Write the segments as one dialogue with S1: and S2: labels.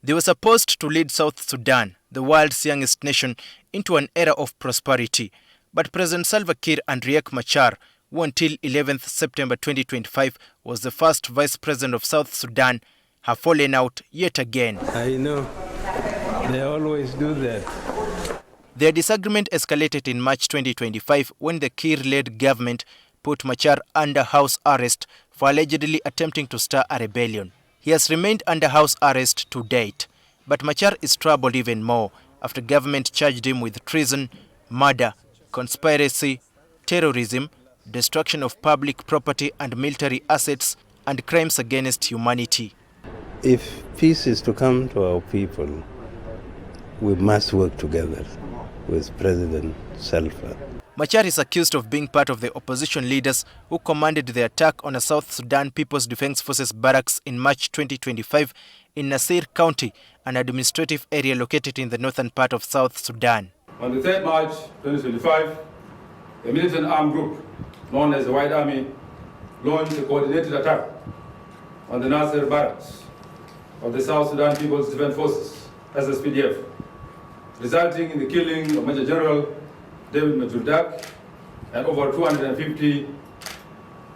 S1: They were supposed to lead South Sudan, the world's youngest nation, into an era of prosperity. But President Salva Kiir and Riek Machar, who until 11th September 2025 was the first vice president of South Sudan, have fallen out yet again.
S2: I know. They always do that.
S1: Their disagreement escalated in March 2025 when the Kiir-led government put Machar under house arrest for allegedly attempting to stir a rebellion. He has remained under house arrest to date, but Machar is troubled even more after government charged him with treason, murder, conspiracy, terrorism, destruction of public property and military assets, and crimes against humanity.
S2: If peace is to come to our people, we must work together with President Salva.
S1: Machar is accused of being part of the opposition leaders who commanded the attack on a South Sudan People's Defense Forces barracks in March 2025 in Nasir County, an administrative area located in the northern part of South Sudan.
S3: On the 3rd March 2025, a militant armed group known as the White Army launched a coordinated attack on the Nasir barracks of the South Sudan People's Defense Forces, SSPDF, resulting in the killing of Major General David Majordak and over 250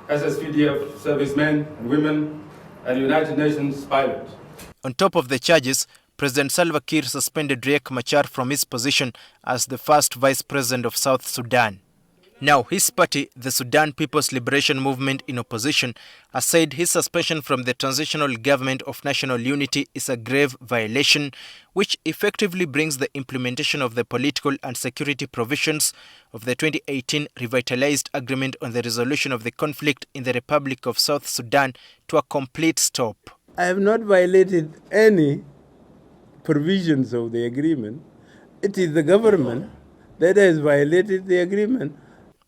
S3: SSPDF servicemen and women and United Nations pilots.
S1: On top of the charges, President Salva Kiir suspended Riek Machar from his position as the first vice president of South Sudan. Now, his party, the Sudan People's Liberation Movement in opposition, has said his suspension from the Transitional Government of National Unity is a grave violation, which effectively brings the implementation of the political and security provisions of the 2018 Revitalised Agreement on the Resolution of the Conflict in the Republic of South Sudan to a complete stop.
S2: I have not violated any provisions of the agreement. It is the government that has violated the agreement.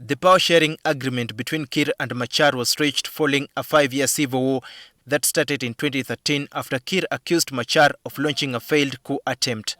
S1: The power-sharing agreement between Kiir and Machar was reached following a 5-year civil war that started in 2013 after Kiir accused Machar of launching a failed coup attempt.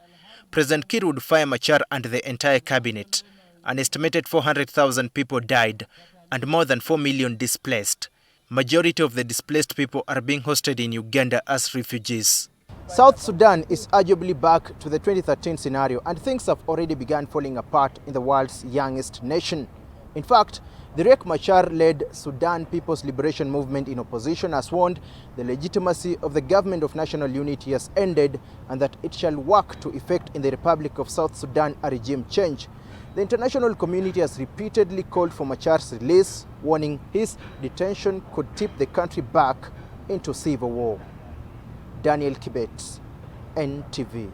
S1: President Kiir would fire Machar and the entire cabinet. An estimated 400,000 people died and more than 4 million displaced. Majority of the displaced people are being hosted in Uganda as refugees. South Sudan is arguably back to the 2013 scenario, and things have already begun falling apart in the world's youngest nation. In fact, the Riek Machar-led Sudan People's Liberation Movement in opposition has warned the legitimacy of the Government of National Unity has ended and that it shall work to effect in the Republic of South Sudan a regime change. The international community has repeatedly called for Machar's release, warning his detention could tip the country back into civil war. Daniel Kibet, NTV.